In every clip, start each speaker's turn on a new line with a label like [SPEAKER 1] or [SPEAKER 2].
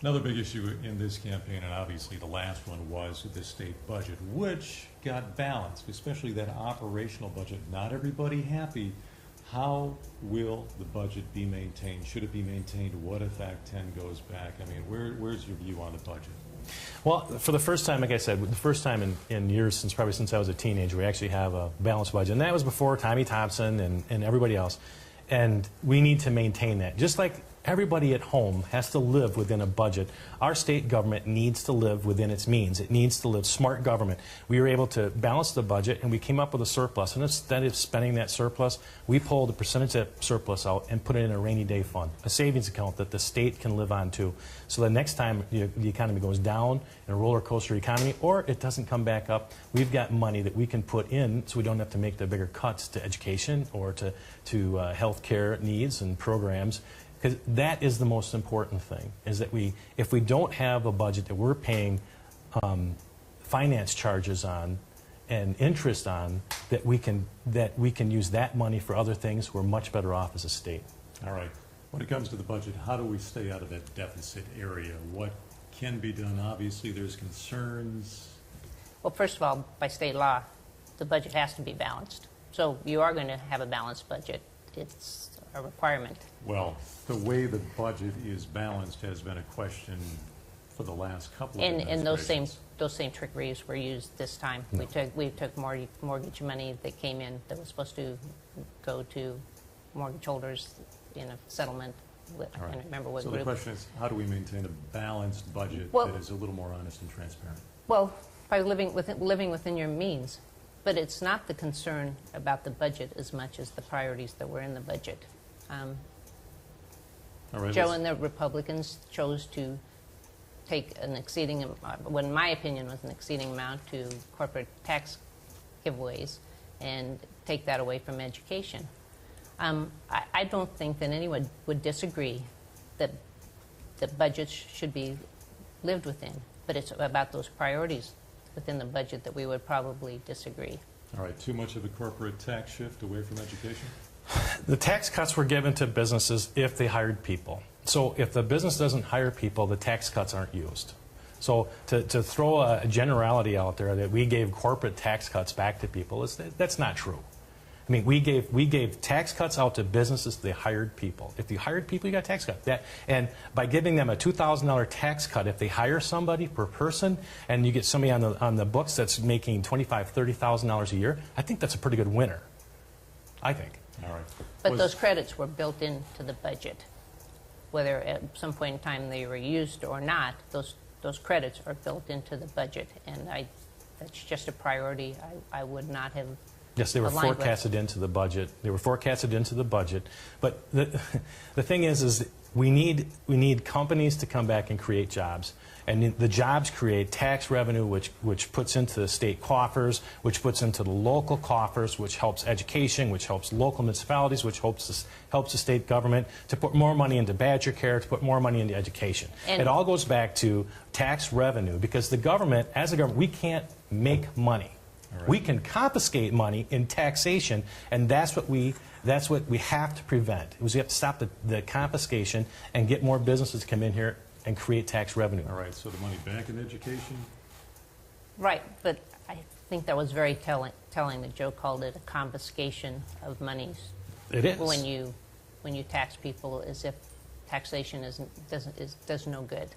[SPEAKER 1] Another big issue in this campaign, and obviously the last one, was the state budget, which got balanced, especially that operational budget. Not everybody happy. How will the budget be maintained? Should it be maintained? What if Act 10 goes back? I mean, where's your view on the budget?
[SPEAKER 2] Well, for the first time, like I said, the first time in years, probably since I was a teenager, we actually have a balanced budget. And that was before Tommy Thompson and everybody else. And we need to maintain that. Just like everybody at home has to live within a budget, our state government needs to live within its means. It needs to live smart government. We were able to balance the budget, and we came up with a surplus. And instead of spending that surplus, we pulled a percentage of that surplus out and put it in a rainy day fund, a savings account that the state can live on to. So the next time the economy goes down in a roller coaster economy, or it doesn't come back up, we've got money that we can put in so we don't have to make the bigger cuts to education or to health care needs and programs. Because that is the most important thing, is that if we don't have a budget that we're paying finance charges on and interest on, that we can use that money for other things, we're much better off as a state.
[SPEAKER 1] All right. When it comes to the budget, how do we stay out of that deficit area? What can be done? Obviously, there's concerns.
[SPEAKER 3] Well, first of all, by state law, the budget has to be balanced. So you are going to have a balanced budget. It's a requirement.
[SPEAKER 1] Well, the way the budget is balanced has been a question for the last couple of administrations.
[SPEAKER 3] And those same trickeries were used this time. No. We took mortgage money that came in that was supposed to go to mortgage holders in a settlement with, I can't remember what group.
[SPEAKER 1] So the question is, how do we maintain a balanced budget that is a little more honest and transparent?
[SPEAKER 3] Well, by living within your means. But it's not the concern about the budget as much as the priorities that were in the budget. Joe and the Republicans chose to take an exceeding, what in my opinion was an exceeding amount, to corporate tax giveaways and take that away from education. I don't think that anyone would disagree that budgets should be lived within, but it's about those priorities within the budget that we would probably disagree.
[SPEAKER 1] All right, too much of a corporate tax shift away from education?
[SPEAKER 2] The tax cuts were given to businesses if they hired people. So if the business doesn't hire people, the tax cuts aren't used. So to throw a generality out there that we gave corporate tax cuts back to people, that's not true. I mean, we gave tax cuts out to businesses. They hired people. If you hired people, you got a tax cut. And by giving them a $2,000 tax cut, if they hire somebody per person, and you get somebody on the books that's making $25,000, $30,000 a year, I think that's a pretty good winner. I think.
[SPEAKER 1] All right.
[SPEAKER 3] But those credits were built into the budget, whether at some point in time they were used or not. Those credits are built into the budget, and that's just a priority. I would not have.
[SPEAKER 2] Yes, they were forecasted into the budget. They were forecasted into the budget. But the thing is we need companies to come back and create jobs. And the jobs create tax revenue, which puts into the state coffers, which puts into the local coffers, which helps education, which helps local municipalities, which helps the state government to put more money into Badger Care, to put more money into education. And it all goes back to tax revenue, because the government, as a government, we can't make money. Right. We can confiscate money in taxation, and that's what we have to prevent. We have to stop the confiscation and get more businesses to come in here and create tax revenue.
[SPEAKER 1] All right, so the money back in education?
[SPEAKER 3] Right, but I think that was very telling that Joe called it a confiscation of monies.
[SPEAKER 2] It is.
[SPEAKER 3] When you tax people as if taxation does no good.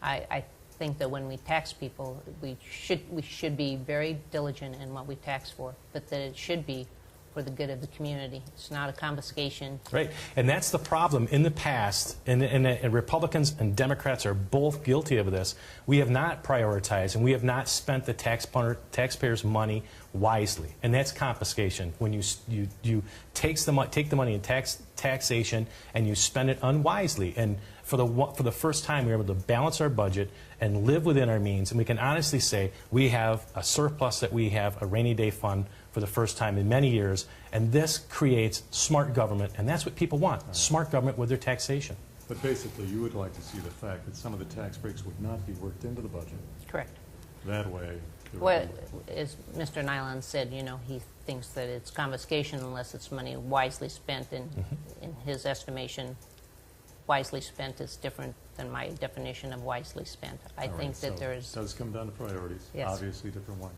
[SPEAKER 3] I think that when we tax people, we should be very diligent in what we tax for, but that it should be for the good of the community. It's not a confiscation.
[SPEAKER 2] Right, and that's the problem. In the past, and Republicans and Democrats are both guilty of this, we have not prioritized and we have not spent the taxpayers' money wisely, and that's confiscation. When you take the money in taxation and you spend it unwisely. And for the first time, we were able to balance our budget and live within our means, and we can honestly say we have a surplus, that we have a rainy day fund for the first time in many years, and this creates smart government, and that's what people want, smart government with their taxation.
[SPEAKER 1] But basically, you would like to see the fact that some of the tax breaks would not be worked into the budget.
[SPEAKER 3] Correct.
[SPEAKER 1] That way.
[SPEAKER 3] Well, as Mr. Knilans said, he thinks that it's confiscation unless it's money wisely spent, in his estimation. wisely spent is different than my definition of wisely spent. I
[SPEAKER 1] All right,
[SPEAKER 3] think that
[SPEAKER 1] so
[SPEAKER 3] there's,
[SPEAKER 1] it does come down to priorities,
[SPEAKER 3] Yes.
[SPEAKER 1] obviously different ones.